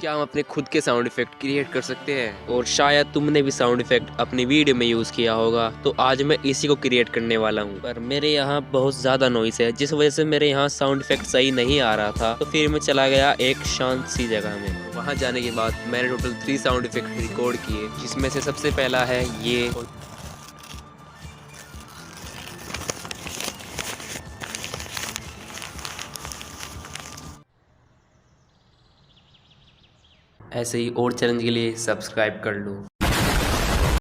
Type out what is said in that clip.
क्या हम अपने खुद के साउंड इफेक्ट क्रिएट कर सकते हैं? और शायद तुमने भी साउंड इफेक्ट अपनी वीडियो में यूज़ किया होगा, तो आज मैं इसी को क्रिएट करने वाला हूँ। पर मेरे यहाँ बहुत ज़्यादा नॉइस है, जिस वजह से मेरे यहाँ साउंड इफेक्ट सही नहीं आ रहा था। तो फिर मैं चला गया एक शांत सी जगह में। वहाँ जाने के बाद मैंने टोटल 3 साउंड इफेक्ट रिकॉर्ड किए, जिसमें से सबसे पहला है ये। ऐसे ही और चैलेंज के लिए सब्सक्राइब कर लो।